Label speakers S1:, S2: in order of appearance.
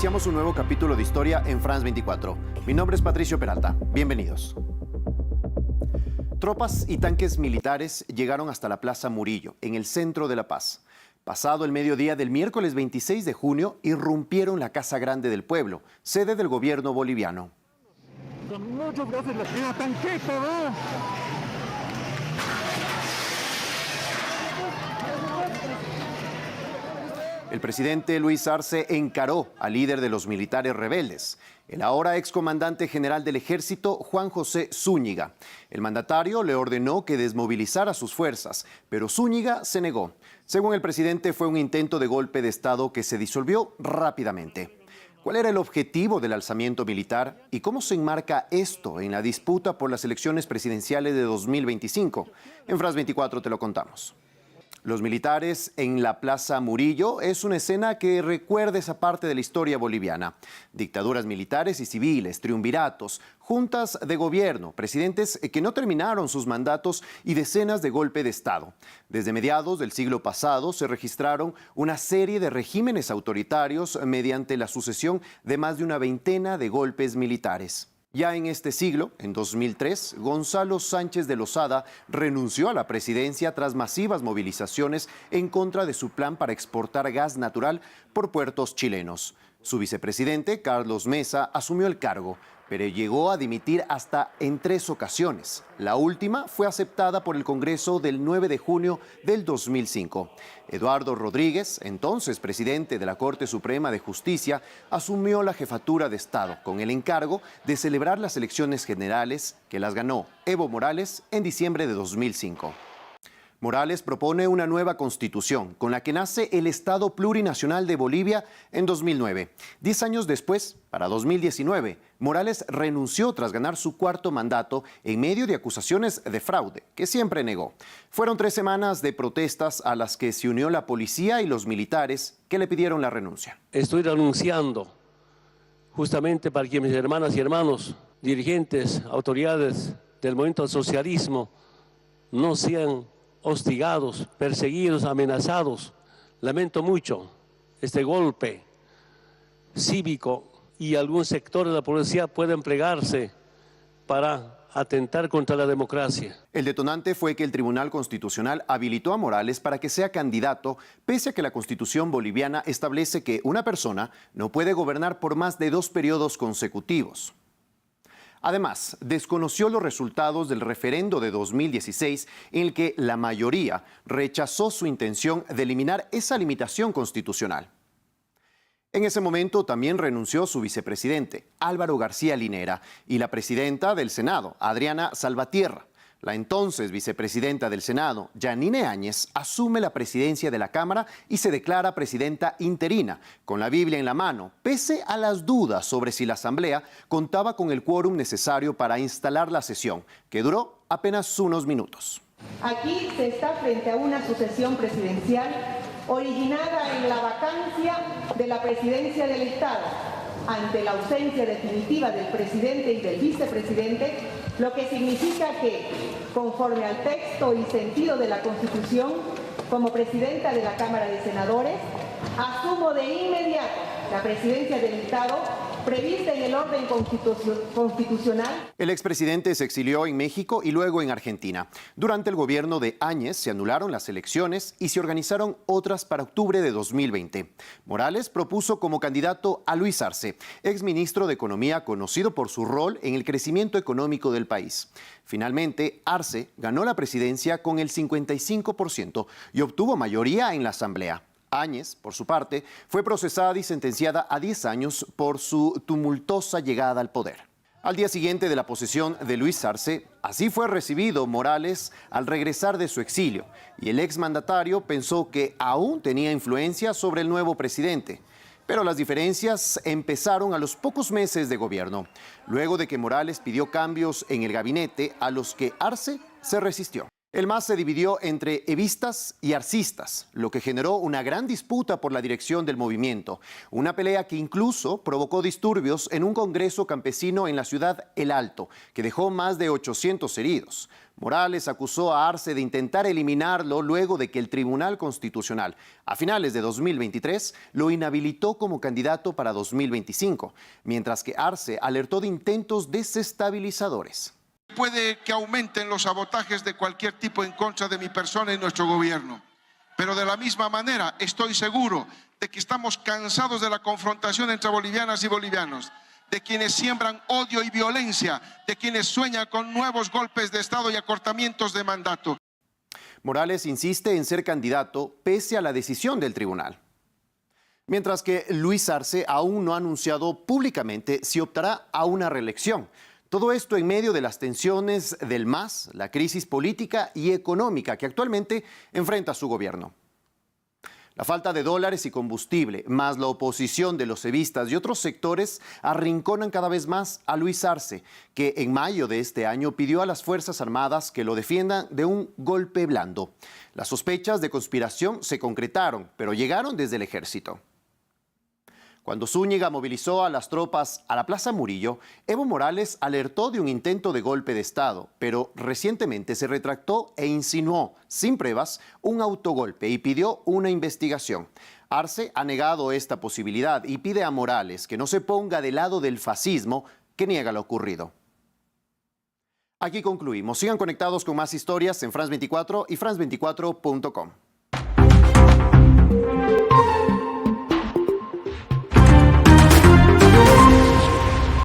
S1: Iniciamos un nuevo capítulo de historia en France 24. Mi nombre es Patricio Peralta. Bienvenidos. Tropas y tanques militares llegaron hasta la Plaza Murillo, en el centro de La Paz. Pasado el mediodía del miércoles 26 de junio, irrumpieron la Casa Grande del Pueblo, sede del gobierno boliviano.
S2: Muchas gracias, la señora tanqueta, ¿no?
S1: El presidente Luis Arce encaró al líder de los militares rebeldes, el ahora excomandante general del ejército, Juan José Zúñiga. El mandatario le ordenó que desmovilizara sus fuerzas, pero Zúñiga se negó. Según el presidente, fue un intento de golpe de Estado que se disolvió rápidamente. ¿Cuál era el objetivo del alzamiento militar y cómo se enmarca esto en la disputa por las elecciones presidenciales de 2025? En France 24 te lo contamos. Los militares en la Plaza Murillo es una escena que recuerda esa parte de la historia boliviana. Dictaduras militares y civiles, triunviratos, juntas de gobierno, presidentes que no terminaron sus mandatos y decenas de golpes de Estado. Desde mediados del siglo pasado se registraron una serie de regímenes autoritarios mediante la sucesión de más de una veintena de golpes militares. Ya en este siglo, en 2003, Gonzalo Sánchez de Lozada renunció a la presidencia tras masivas movilizaciones en contra de su plan para exportar gas natural por puertos chilenos. Su vicepresidente, Carlos Mesa, asumió el cargo, pero llegó a dimitir hasta en 3 ocasiones. La última fue aceptada por el Congreso del 9 de junio del 2005. Eduardo Rodríguez, entonces presidente de la Corte Suprema de Justicia, asumió la jefatura de Estado con el encargo de celebrar las elecciones generales que las ganó Evo Morales en diciembre de 2005. Morales propone una nueva constitución con la que nace el Estado Plurinacional de Bolivia en 2009. 10 años después, para 2019, Morales renunció tras ganar su 4º mandato en medio de acusaciones de fraude, que siempre negó. Fueron 3 semanas de protestas a las que se unió la policía y los militares que le pidieron la renuncia.
S3: Estoy renunciando justamente para que mis hermanas y hermanos, dirigentes, autoridades del movimiento al socialismo, no sean hostigados, perseguidos, amenazados. Lamento mucho este golpe cívico y algún sector de la policía puede emplearse para atentar contra la democracia.
S1: El detonante fue que el Tribunal Constitucional habilitó a Morales para que sea candidato, pese a que la Constitución boliviana establece que una persona no puede gobernar por más de 2 periodos consecutivos. Además, desconoció los resultados del referendo de 2016 en el que la mayoría rechazó su intención de eliminar esa limitación constitucional. En ese momento también renunció su vicepresidente, Álvaro García Linera, y la presidenta del Senado, Adriana Salvatierra. La entonces vicepresidenta del Senado, Yanine Áñez, asume la presidencia de la Cámara y se declara presidenta interina, con la Biblia en la mano, pese a las dudas sobre si la Asamblea contaba con el quórum necesario para instalar la sesión, que duró apenas unos minutos.
S4: Aquí se está frente a una sucesión presidencial originada en la vacancia de la presidencia del Estado, ante la ausencia definitiva del presidente y del vicepresidente, lo que significa que, conforme al texto y sentido de la Constitución, como presidenta de la Cámara de Senadores, asumo de inmediato la presidencia del Estado prevista en el orden constitucional.
S1: El expresidente se exilió en México y luego en Argentina. Durante el gobierno de Áñez se anularon las elecciones y se organizaron otras para octubre de 2020. Morales propuso como candidato a Luis Arce, exministro de Economía conocido por su rol en el crecimiento económico del país. Finalmente, Arce ganó la presidencia con el 55% y obtuvo mayoría en la Asamblea. Áñez, por su parte, fue procesada y sentenciada a 10 años por su tumultuosa llegada al poder. Al día siguiente de la posesión de Luis Arce, así fue recibido Morales al regresar de su exilio, y el exmandatario pensó que aún tenía influencia sobre el nuevo presidente. Pero las diferencias empezaron a los pocos meses de gobierno, luego de que Morales pidió cambios en el gabinete a los que Arce se resistió. El MAS se dividió entre evistas y arcistas, lo que generó una gran disputa por la dirección del movimiento. Una pelea que incluso provocó disturbios en un congreso campesino en la ciudad El Alto, que dejó más de 800 heridos. Morales acusó a Arce de intentar eliminarlo luego de que el Tribunal Constitucional, a finales de 2023, lo inhabilitó como candidato para 2025, mientras que Arce alertó de intentos desestabilizadores.
S5: Puede que aumenten los sabotajes de cualquier tipo en contra de mi persona y nuestro gobierno, pero de la misma manera estoy seguro de que estamos cansados de la confrontación entre bolivianas y bolivianos, de quienes siembran odio y violencia, de quienes sueñan con nuevos golpes de Estado y acortamientos de mandato.
S1: Morales insiste en ser candidato pese a la decisión del tribunal. Mientras que Luis Arce aún no ha anunciado públicamente si optará a una reelección. Todo esto en medio de las tensiones del MAS, la crisis política y económica que actualmente enfrenta su gobierno. La falta de dólares y combustible, más la oposición de los evistas y otros sectores, arrinconan cada vez más a Luis Arce, que en mayo de este año pidió a las Fuerzas Armadas que lo defiendan de un golpe blando. Las sospechas de conspiración se concretaron, pero llegaron desde el ejército. Cuando Zúñiga movilizó a las tropas a la Plaza Murillo, Evo Morales alertó de un intento de golpe de Estado, pero recientemente se retractó e insinuó, sin pruebas, un autogolpe y pidió una investigación. Arce ha negado esta posibilidad y pide a Morales que no se ponga del lado del fascismo que niega lo ocurrido. Aquí concluimos. Sigan conectados con más historias en France 24 y France24.com.